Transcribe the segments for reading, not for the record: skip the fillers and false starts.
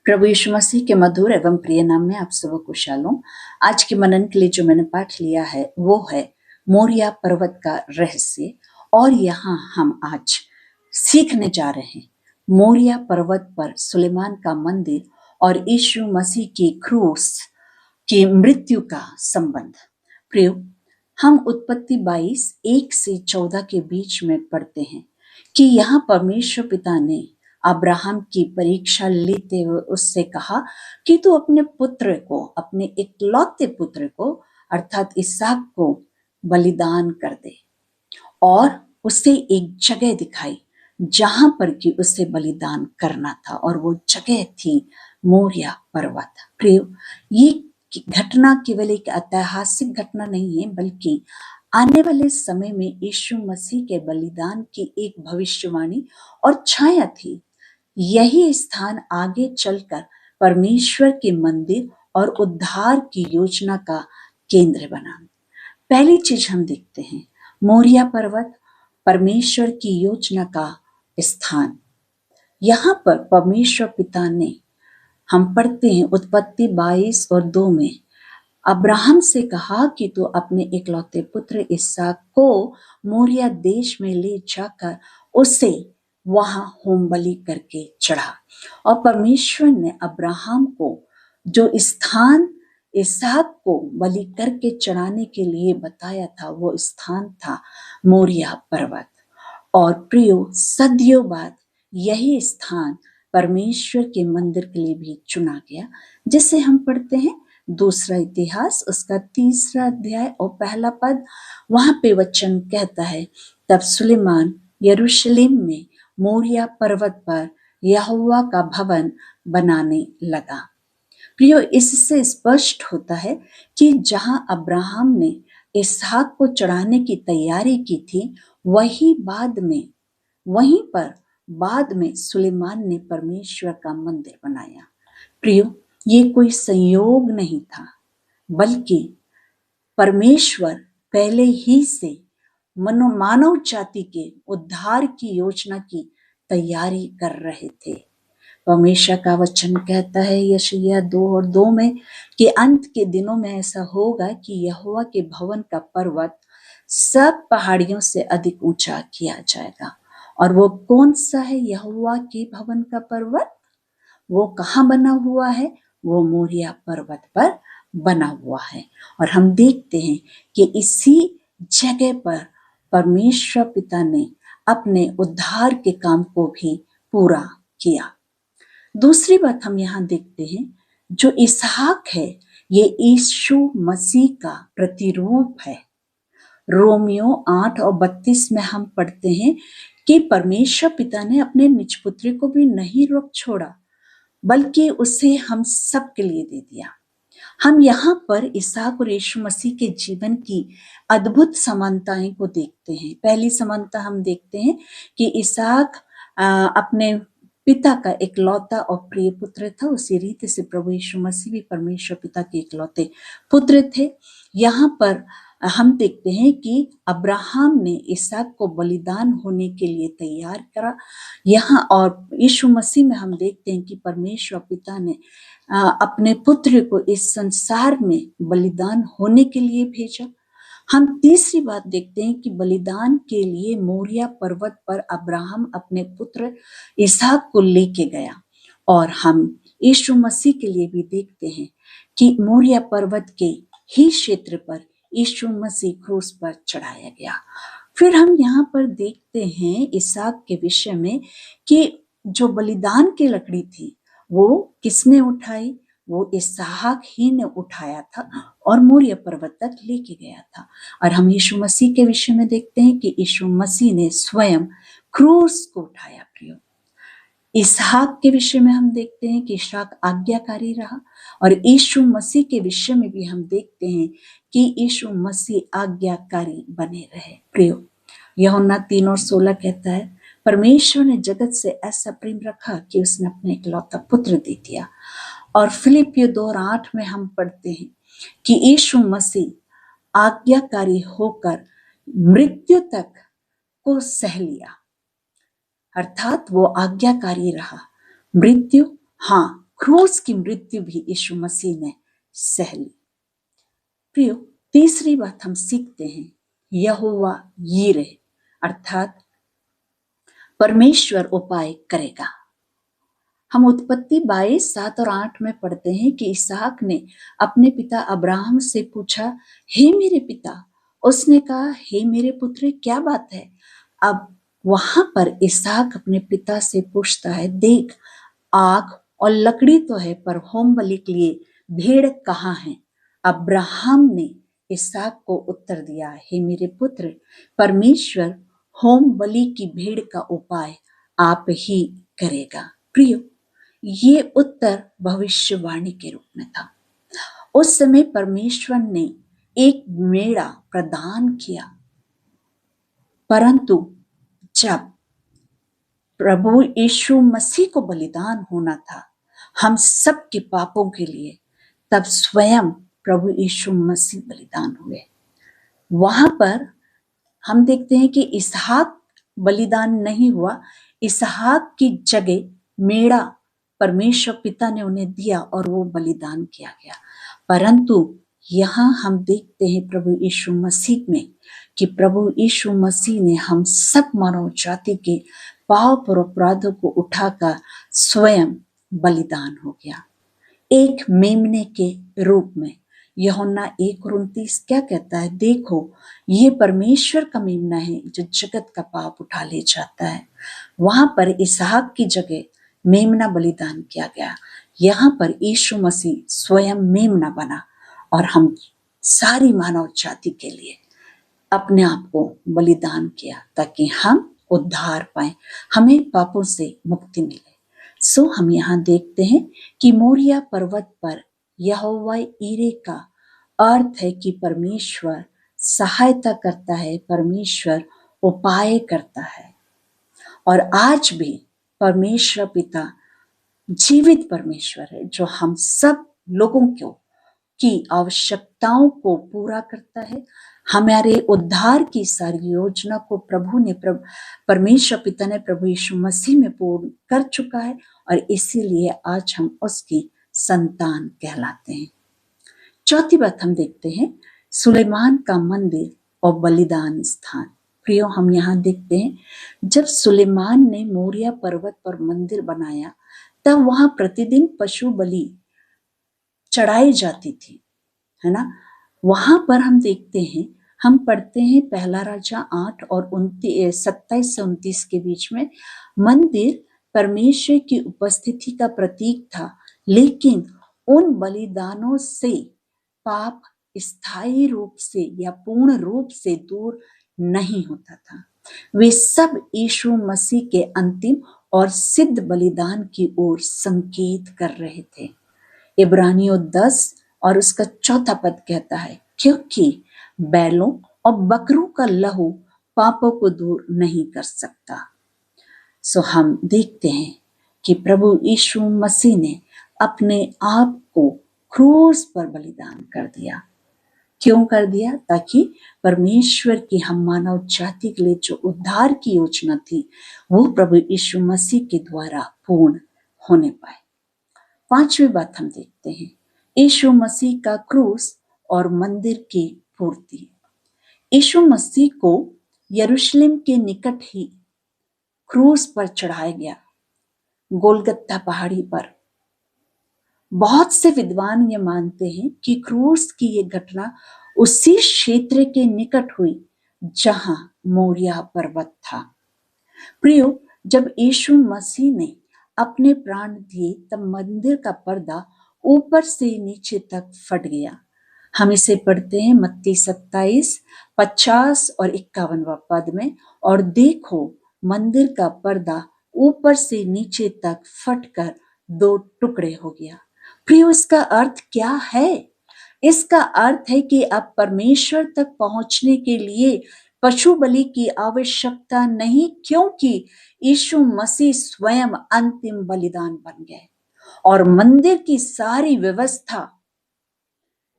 प्रभु यीशु मसीह के मधुर एवं प्रिय नाम में आप सबको शालोम। आज के मनन के लिए जो मैंने पाठ लिया है वो है मोरिया पर्वत का रहस्य। और यहाँ हम आज सीखने जा रहे हैं मोरिया पर्वत पर सुलेमान का मंदिर और यीशु मसीह की क्रूस की मृत्यु का संबंध। प्रियो, हम उत्पत्ति 22:1-14 के बीच में पढ़ते हैं कि यहाँ परमेश्वर पिता ने अब्राहम की परीक्षा लेते हुए उससे कहा कि तू अपने पुत्र को, अपने इकलौते पुत्र को अर्थात इसहाक को बलिदान कर दे। और उसे एक जगह दिखाई जहां पर कि उसे बलिदान करना था, और वो जगह थी मोरिया पर्वत। प्रियो, ये घटना केवल एक ऐतिहासिक घटना नहीं है, बल्कि आने वाले समय में यीशु मसीह के बलिदान की एक भविष्यवाणी और छाया थी। यही स्थान आगे चलकर परमेश्वर के मंदिर और उद्धार की योजना का केंद्र बना। पहली चीज हम देखते हैं मोरिया पर्वत परमेश्वर की योजना का स्थान। यहाँ पर परमेश्वर पिता ने, हम पढ़ते हैं उत्पत्ति 22:2 में, अब्राहम से कहा कि तू अपने इकलौते पुत्र इसहाक को मोरिया देश में ले जाकर उसे वहां होम बलि करके चढ़ा। और परमेश्वर ने अब्राहम को जो स्थान इसहाक को बलि करके चढ़ाने के लिए बताया था वो स्थान था मोरिया पर्वत। और प्रियो, सदियों बाद यही स्थान परमेश्वर के मंदिर के लिए भी चुना गया, जिसे हम पढ़ते हैं दूसरा इतिहास उसका 3 अध्याय और पहला पद। वहां पे वचन कहता है, तब सुलेमान यरूशलेम में मोरिया पर्वत पर यहोवा का भवन बनाने लगा। प्रियो, इससे स्पष्ट होता है कि जहां अब्राहम ने इसहाक को चढ़ाने की तैयारी की थी, वहीं पर बाद में सुलेमान ने परमेश्वर का मंदिर बनाया। प्रियो, ये कोई संयोग नहीं था, बल्कि परमेश्वर पहले ही से मानव जाति के उद्धार की योजना की तैयारी कर रहे थे। परमेश्वर का वचन कहता है यशायाह 2:2 में कि अंत के दिनों में ऐसा होगा कि यहोवा के भवन का पर्वत सब पहाड़ियों से अधिक ऊंचा किया जाएगा। और वो कौन सा है यहोवा के भवन का पर्वत? वो कहाँ बना हुआ है? वो मोरिया पर्वत पर बना हुआ है। और हम देखते हैं कि इसी जगह पर परमेश्वर पिता ने अपने उद्धार के काम को भी पूरा किया। दूसरी बात हम यहाँ देखते हैं, जो इसहाक है ये यीशु मसीह का प्रतिरूप है। रोमियो 8:32 में हम पढ़ते हैं कि परमेश्वर पिता ने अपने निज पुत्र को भी नहीं रोक छोड़ा, बल्कि उसे हम सब के लिए दे दिया। हम यहाँ पर इसहाक और यीशु मसीह के जीवन की अद्भुत समानताएं को देखते हैं। पहली समानता हम देखते हैं कि इसहाक अपने पिता का इकलौता और प्रिय पुत्र था। उसी रीति से प्रभु यीशु मसीह भी परमेश्वर पिता के इकलौते पुत्र थे। यहाँ पर हम देखते हैं कि अब्राहम ने इसहाक को बलिदान होने के लिए तैयार करा यहाँ, और यीशु मसीह में हम देखते हैं कि परमेश्वर पिता ने अपने पुत्र को इस संसार में बलिदान होने के लिए भेजा। हम तीसरी बात देखते हैं कि बलिदान के लिए मोरिया पर्वत पर अब्राहम अपने पुत्र इसहाक को लेके गया। और हम यीशु मसीह के लिए भी देखते हैं कि मोरिया पर्वत के ही क्षेत्र पर यीशु मसीह क्रूस पर चढ़ाया गया। फिर हम यहाँ पर देखते हैं इसहाक के विषय में कि जो बलिदान की लकड़ी थी वो किसने उठाई? वो इसहाक ही ने उठाया था और मोरिया पर्वत तक लेके गया था। और हम यीशु मसीह के विषय में देखते हैं कि यीशु मसीह ने स्वयं क्रूस को उठाया। प्रियो, इसहाक के विषय में हम देखते हैं कि इसहाक आज्ञाकारी रहा, और यीशु मसीह के विषय में भी हम देखते हैं कि यीशु मसीह आज्ञाकारी बने रहे। प्रियो, यूहन्ना 3:16 कहता है, परमेश्वर ने जगत से ऐसा प्रेम रखा कि उसने अपने इकलौता पुत्र दे दिया। और फिलिपियों 2:8 में हम पढ़ते हैं कि यीशु मसीह आज्ञाकारी होकर मृत्यु तक को सह लिया, अर्थात वो आज्ञाकारी रहा। मृत्यु, हाँ, क्रूस की मृत्यु भी यीशु मसीह ने सह ली। प्रियो, तीसरी बात हम सीखते हैं, यहोवा यीरे अर्थात परमेश्वर उपाय करेगा। हम उत्पत्ति 22:7 और 8 में पढ़ते हैं कि इसहाक ने अपने पिता अब्राहम से पूछा, हे मेरे पिता। उसने कहा, हे मेरे पुत्र, क्या बात है? अब वहां पर इसहाक अपने पिता से पूछता है, देख, आग और लकड़ी तो है, पर होम बलि के लिए भेड़ कहाँ है? अब्राहम ने इसहाक को उत्तर दिया, हे मेरे पुत्र, परमेश्वर होम बलि की भेड़ का उपाय आप ही करेगा। प्रियो, ये उत्तर भविष्यवाणी के रूप में था। उस समय परमेश्वर ने एक मेढ़ा प्रदान किया, परंतु जब प्रभु यीशु मसीह को बलिदान होना था हम सबके पापों के लिए, तब स्वयं प्रभु यीशु मसीह बलिदान हुए। वहां पर हम देखते हैं कि इसहाक बलिदान नहीं हुआ, इसहाक की जगह मेढ़ा परमेश्वर पिता ने उन्हें दिया और वो बलिदान किया गया। परंतु यहाँ हम देखते हैं प्रभु यीशु मसीह में कि प्रभु यीशु मसीह ने हम सब मानव जाति के पाप और अपराधों को उठाकर स्वयं बलिदान हो गया एक मेमने के रूप में। यूहन्ना 1:29 क्या कहता है? देखो, ये परमेश्वर का मेमना है जो जगत का पाप उठा ले जाता है। वहां पर इसहाक की जगह मेमना बलिदान किया गया। यहाँ पर यीशु मसीह स्वयं मेमना बना और हम सारी मानव जाति के लिए अपने आप को बलिदान किया ताकि हम उद्धार पाए, हमें पापों से मुक्ति मिले। सो हम यहाँ देखते हैं कि मोरिया पर्वत पर यहोवा यीरे का अर्थ है कि परमेश्वर सहायता करता है, परमेश्वर उपाय करता है। और आज भी परमेश्वर पिता जीवित परमेश्वर है जो हम सब लोगों की आवश्यकताओं को पूरा करता है। हमारे उद्धार की सारी योजना को परमेश्वर पिता ने प्रभु यीशु मसीह में पूर्ण कर चुका है और इसीलिए आज हम उसकी संतान कहलाते हैं। चौथी बात हम देखते हैं, सुलेमान का मंदिर और बलिदान स्थान। प्रियो, हम यहाँ देखते हैं जब सुलेमान ने मोरिया पर्वत पर मंदिर बनाया तब वहां प्रतिदिन पशु बलि चढ़ाई जाती थी, है ना। वहां पर हम देखते हैं, हम पढ़ते हैं पहला राजा 8 और 27 से 29 के बीच में, मंदिर परमेश्वर की उपस्थिति का प्रतीक था, लेकिन उन बलिदानों से पाप स्थायी रूप से या पूर्ण रूप से दूर नहीं होता था। वे सब यीशु मसीह के अंतिम और सिद्ध बलिदान की ओर संकेत कर रहे थे। इब्रानियों 10 और उसका 4 पद कहता है, क्योंकि बैलों और बकरों का लहू पापों को दूर नहीं कर सकता। सो हम देखते हैं कि प्रभु यीशु मसीह ने अपने आप को क्रूस पर बलिदान कर दिया। क्यों कर दिया? ताकि परमेश्वर की हम मानव जाति के लिए जो उद्धार की योजना थी वो प्रभु यीशु मसीह के द्वारा पूर्ण होने पाए। पांचवी बात हम देखते हैं, यीशु मसीह का क्रूस और मंदिर की पूर्ति। यीशु मसीह को यरूशलेम के निकट ही क्रूस पर चढ़ाया गया, गोलगत्ता पहाड़ी पर। बहुत से विद्वान ये मानते हैं कि क्रूस की ये घटना उसी क्षेत्र के निकट हुई जहां मोरिया पर्वत था। प्रियो, जब यीशु मसीह ने अपने प्राण दिए तब मंदिर का पर्दा ऊपर से नीचे तक फट गया। हम इसे पढ़ते हैं मत्ती 27, 50 और 51वां पद में, और देखो, मंदिर का पर्दा ऊपर से नीचे तक फटकर 2 टुकड़े हो गया। प्रियो, इसका अर्थ क्या है? इसका अर्थ है कि अब परमेश्वर तक पहुंचने के लिए पशु बलि की आवश्यकता नहीं, क्योंकि यीशु मसीह स्वयं अंतिम बलिदान बन गए और मंदिर की सारी व्यवस्था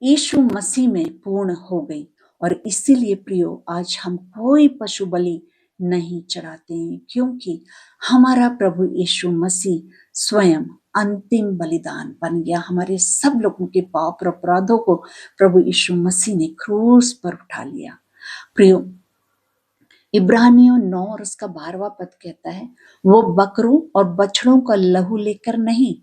यीशु मसीह में पूर्ण हो गई। और इसीलिए प्रियो, आज हम कोई पशु बलि नहीं चढ़ाते हैं, क्योंकि हमारा प्रभु यीशु मसीह स्वयं अंतिम बलिदान बन गया। हमारे सब लोगों के पाप और अपराधों को प्रभु यीशु मसीह ने क्रूस पर उठा लिया। प्रियो, इब्रानियों 9 और उसका 12वां पद कहता है, वो बकरों और बछड़ों का लहू लेकर नहीं,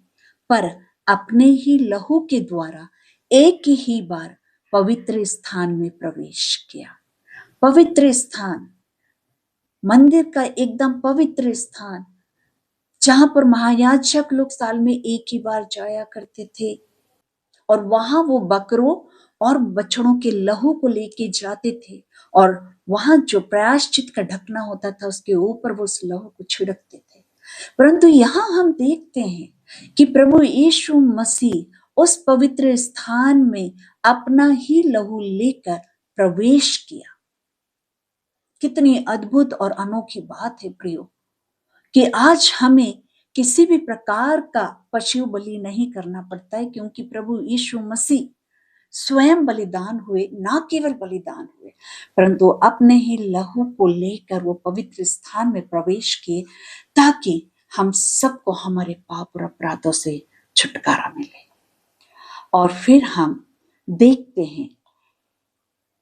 पर अपने ही लहू के द्वारा एक ही बार पवित्र स्थान में प्रवेश किया। पवित्र स्थान, मंदिर का एकदम पवित्र स्थान, जहां पर महायाजक लोग साल में एक ही बार जाया करते थे, और वहां वो बकरों और बछड़ों के लहू को लेके जाते थे, और वहां जो प्रायश्चित का ढकना होता था उसके ऊपर वो उस लहू को छिड़कते थे। परंतु यहां हम देखते हैं कि प्रभु यीशु मसीह उस पवित्र स्थान में अपना ही लहू लेकर प्रवेश किया। कितनी अद्भुत और अनोखी बात है प्रियो, कि आज हमें किसी भी प्रकार का पशु बलि नहीं करना पड़ता है, क्योंकि प्रभु यीशु मसीह स्वयं बलिदान हुए। ना केवल बलिदान हुए, परंतु अपने ही लहू को लेकर वो पवित्र स्थान में प्रवेश किए, ताकि हम सबको हमारे पाप और अपराधों से छुटकारा मिले। और फिर हम देखते हैं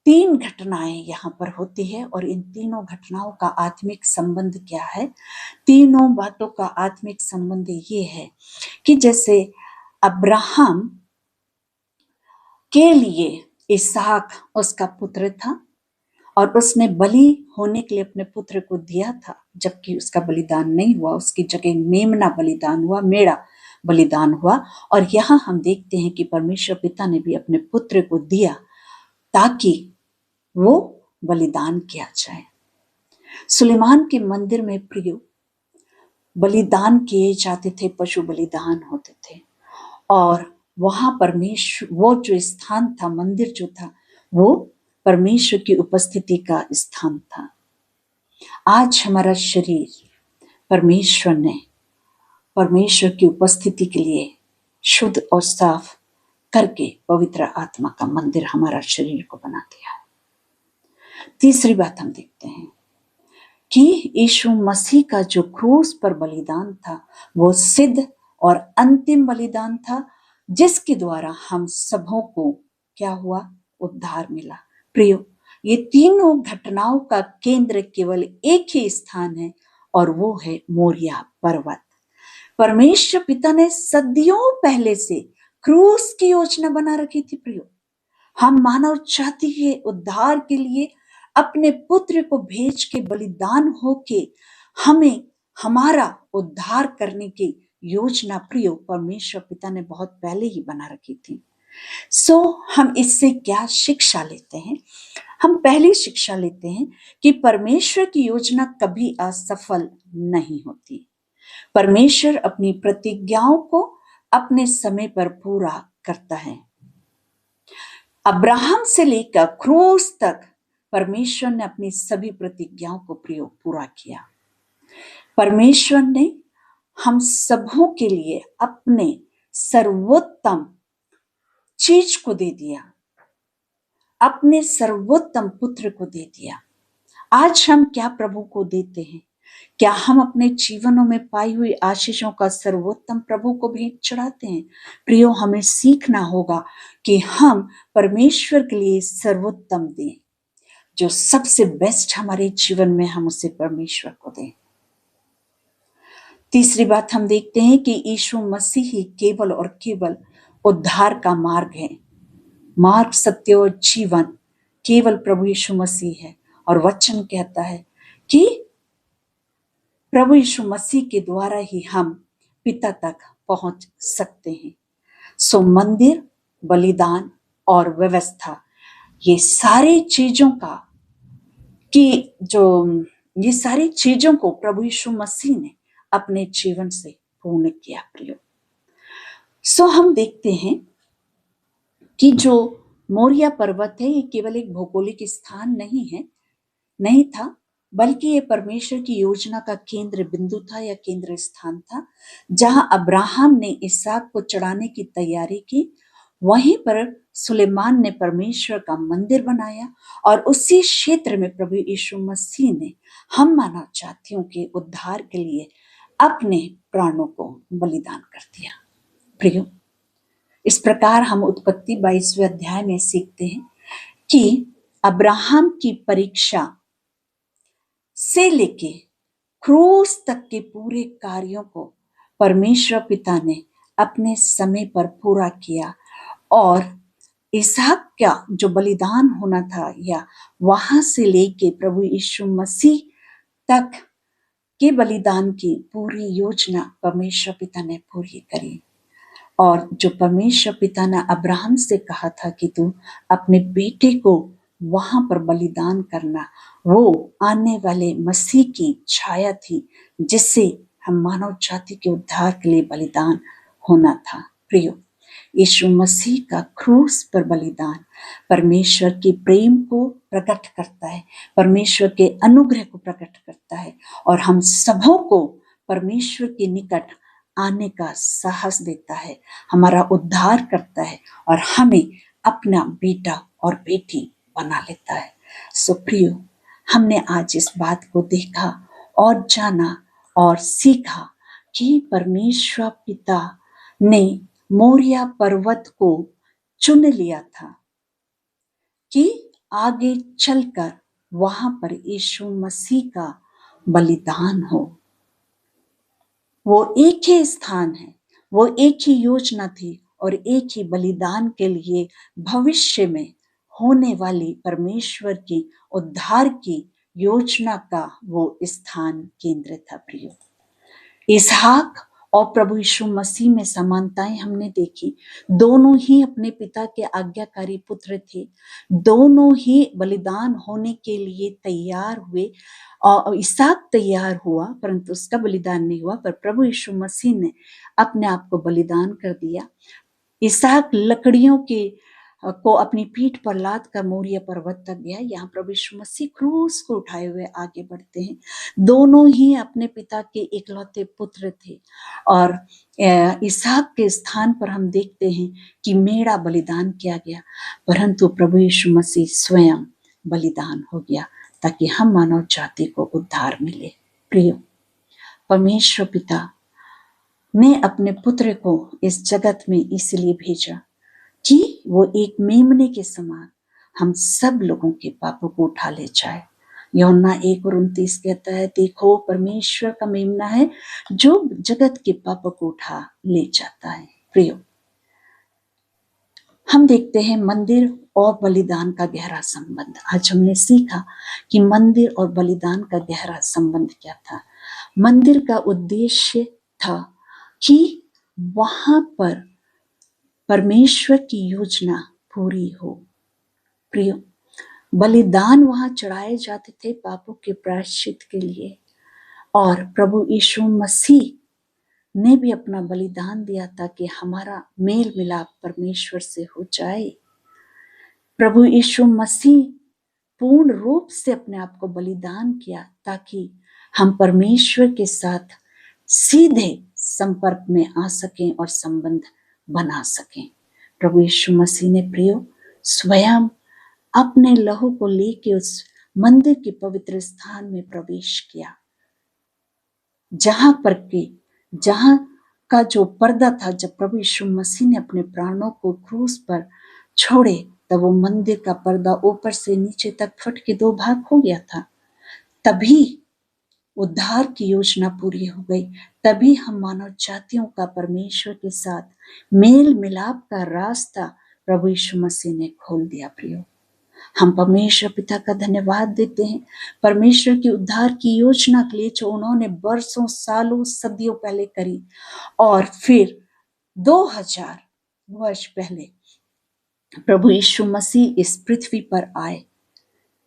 3 घटनाएं यहाँ पर होती है, और इन तीनों घटनाओं का आत्मिक संबंध क्या है? तीनों बातों का आत्मिक संबंध ये है कि जैसे अब्राहम के लिए इसहाक उसका पुत्र था, और उसने बलि होने के लिए अपने पुत्र को दिया था, जबकि उसका बलिदान नहीं हुआ, उसकी जगह मेमना बलिदान हुआ, मेढ़ा बलिदान हुआ। और यहाँ हम देखते हैं कि परमेश्वर पिता ने भी अपने पुत्र को दिया ताकि वो बलिदान किया जाए। सुलेमान के मंदिर में प्रियो बलिदान किए जाते थे, पशु बलिदान होते थे, और वहां परमेश्वर, वो जो स्थान था, मंदिर जो था, वो परमेश्वर की उपस्थिति का स्थान था। आज हमारा शरीर परमेश्वर ने परमेश्वर की उपस्थिति के लिए शुद्ध और साफ करके पवित्र आत्मा का मंदिर हमारा शरीर को बना दिया है। तीसरी बात हम देखते हैं कि यीशु मसीह का जो क्रूस पर बलिदान था वो सिद्ध और अंतिम बलिदान था, जिसके द्वारा हम सबों को क्या हुआ? उद्धार मिला। प्रियो, ये तीनों घटनाओं का केंद्र केवल एक ही स्थान है, और वो है मोरिया पर्वत। परमेश्वर पिता ने सदियों पहले से क्रूस की योजना बना रखी थी। प्रियो, हम मानव जाति के उद्धार के लिए अपने पुत्र को भेज के बलिदान होके हमें हमारा उद्धार करने की योजना प्रियो परमेश्वर पिता ने बहुत पहले ही बना रखी थी। हम इससे क्या शिक्षा लेते हैं? हम पहली शिक्षा लेते हैं कि परमेश्वर की योजना कभी असफल नहीं होती। परमेश्वर अपनी प्रतिज्ञाओं को अपने समय पर पूरा करता है। अब्राहम से लेकर क्रूस तक परमेश्वर ने अपनी सभी प्रतिज्ञाओं को पूरा किया। परमेश्वर ने हम सबों के लिए अपने सर्वोत्तम चीज को दे दिया, अपने सर्वोत्तम पुत्र को दे दिया। आज हम क्या प्रभु को देते हैं? क्या हम अपने जीवनों में पाई हुई आशीषों का सर्वोत्तम प्रभु को भेंट चढ़ाते हैं? प्रियो, हमें सीखना होगा कि हम परमेश्वर के लिए सर्वोत्तम दें, जो सबसे बेस्ट हमारे जीवन में, हम उसे परमेश्वर को दें। तीसरी बात हम देखते हैं कि यीशु मसीह ही केवल और केवल उद्धार का मार्ग है। मार्ग, सत्य और जीवन केवल प्रभु यीशु मसीह है। और वचन कहता है कि प्रभु यीशु मसीह के द्वारा ही हम पिता तक पहुंच सकते हैं। मंदिर, बलिदान और व्यवस्था, ये सारी चीजों को प्रभु यीशु मसीह ने अपने जीवन से पूर्ण किया। प्रियो, हम देखते हैं कि जो मोरिया पर्वत है, ये केवल एक भौगोलिक स्थान नहीं था, बल्कि ये परमेश्वर की योजना का केंद्र बिंदु था या केंद्र स्थान था, जहां अब्राहम ने इसहाक को चढ़ाने की तैयारी की। वहीं पर सुलेमान ने परमेश्वर का मंदिर बनाया, और उसी क्षेत्र में प्रभु यीशु मसीह ने हम मानव जातियों के उद्धार के लिए अपने प्राणों को बलिदान कर दिया। प्रियो, इस प्रकार हम उत्पत्ति 22वें अध्याय में सीखते हैं कि अब्राहम की परीक्षा से लेके क्रूस तक के पूरे कार्यों को परमेश्वर पिता ने अपने समय पर पूरा किया, और इसहाक का जो बलिदान होना था या वहां से लेके प्रभु यीशु मसीह तक के बलिदान की पूरी योजना परमेश्वर पिता ने पूरी करी। और जो परमेश्वर पिता ने अब्राहम से कहा था कि तू अपने बेटे को वहां पर बलिदान करना, वो आने वाले मसीह की छाया थी जिससे हम मानव जाति के उद्धार के लिए बलिदान होना था। प्रियो, यीशु मसीह का क्रूस पर बलिदान परमेश्वर के प्रेम को प्रकट करता है, परमेश्वर के अनुग्रह को प्रकट करता है, और हम सबों को परमेश्वर के निकट आने का साहस देता है, हमारा उद्धार करता है और हमें अपना बेटा और बेटी बना लेता है। सो प्रियो, हमने आज इस बात को देखा और जाना और सीखा कि परमेश्वर पिता ने मोरिया पर्वत को चुन लिया था कि आगे चलकर वहां पर यीशु मसीह का बलिदान हो। वो एक ही स्थान है, वो एक ही योजना थी और एक ही बलिदान के लिए भविष्य में होने वाली परमेश्वर की उद्धार की योजना का वो स्थान केंद्र था। प्रियो, इसहाक और प्रभु यीशु मसीह में समानताएं हमने देखी। दोनों ही अपने पिता के आज्ञाकारी पुत्र थे, दोनों ही बलिदान होने के लिए तैयार हुए। और इसहाक तैयार हुआ परंतु उसका बलिदान नहीं हुआ, पर प्रभु यीशु मसीह ने अपने आप को बलिदान कर दिया। इसहाक लकड़ियों को अपनी पीठ पर लाद कर मोरिया पर्वत तक गया। यहाँ प्रभु यीशु मसीह क्रूस को उठाए हुए आगे बढ़ते हैं। दोनों ही अपने पिता के इकलौते पुत्र थे, और इसहाक के स्थान पर हम देखते हैं कि मेढ़ा बलिदान किया गया, परंतु प्रभु यीशु मसीह स्वयं बलिदान हो गया ताकि हम मानव जाति को उद्धार मिले। प्रियो, परमेश्वर पिता ने अपने पुत्र को इस जगत में इसलिए भेजा कि वो एक मेमने के समान हम सब लोगों के पापों को उठा ले जाए। यूहन्ना 1:29 कहता है, देखो परमेश्वर का मेमना है जो जगत के पापों को उठा ले जाता है। प्रियो, हम देखते हैं मंदिर और बलिदान का गहरा संबंध। आज हमने सीखा कि मंदिर और बलिदान का गहरा संबंध क्या था। मंदिर का उद्देश्य था कि वहां पर परमेश्वर की योजना पूरी हो। प्रियो, बलिदान वहां चढ़ाए जाते थे पापों के प्रायश्चित के लिए, और प्रभु यीशु मसीह ने भी अपना बलिदान दिया ताकि हमारा मेल मिलाप परमेश्वर से हो जाए। प्रभु यीशु मसीह पूर्ण रूप से अपने आप को बलिदान किया ताकि हम परमेश्वर के साथ सीधे संपर्क में आ सकें और संबंध बना सकें। प्रभु यीशु मसीह ने प्रियो स्वयं अपने लहू को लेके उस मंदिर के पवित्र स्थान में प्रवेश किया, जहां का जो पर्दा था। जब प्रभु यीशु मसीह ने अपने प्राणों को क्रूस पर छोड़े तब वो मंदिर का पर्दा ऊपर से नीचे तक फट के 2 भाग हो गया था। तभी उद्धार की योजना पूरी हो गई, तभी हम मानव जातियों का परमेश्वर के साथ मेल मिलाप का रास्ता प्रभु यीशु मसीह ने खोल दिया। प्रियो, हम परमेश्वर पिता का धन्यवाद देते हैं परमेश्वर की उद्धार की योजना के लिए जो उन्होंने बरसों सालों सदियों पहले करी, और फिर 2000 वर्ष पहले प्रभु यीशु मसीह इस पृथ्वी पर आए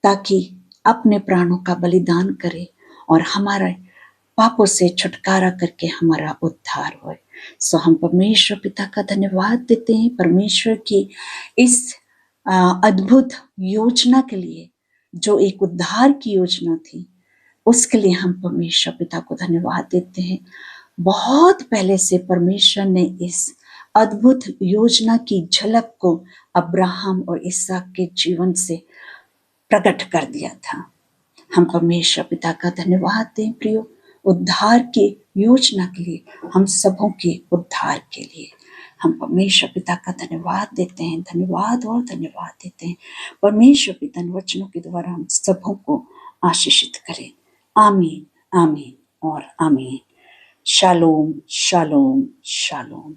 ताकि अपने प्राणों का बलिदान करे और हमारे पापों से छुटकारा करके हमारा उद्धार हो। सो हम परमेश्वर पिता का धन्यवाद देते हैं परमेश्वर की इस अद्भुत योजना के लिए, जो एक उद्धार की योजना थी, उसके लिए हम परमेश्वर पिता को धन्यवाद देते हैं। बहुत पहले से परमेश्वर ने इस अद्भुत योजना की झलक को अब्राहम और इसहाक के जीवन से प्रकट कर दिया था। हम परमेश्वर पिता का धन्यवाद दें प्रियो, उद्धार की योजना के लिए, हम सबों के उद्धार के लिए। हम परमेश्वर पिता का धन्यवाद देते हैं, धन्यवाद और धन्यवाद देते हैं। परमेश्वर पिता इन वचनों के द्वारा हम सबों को आशीषित करें। आमीन, आमीन और आमीन। Shalom, shalom, shalom.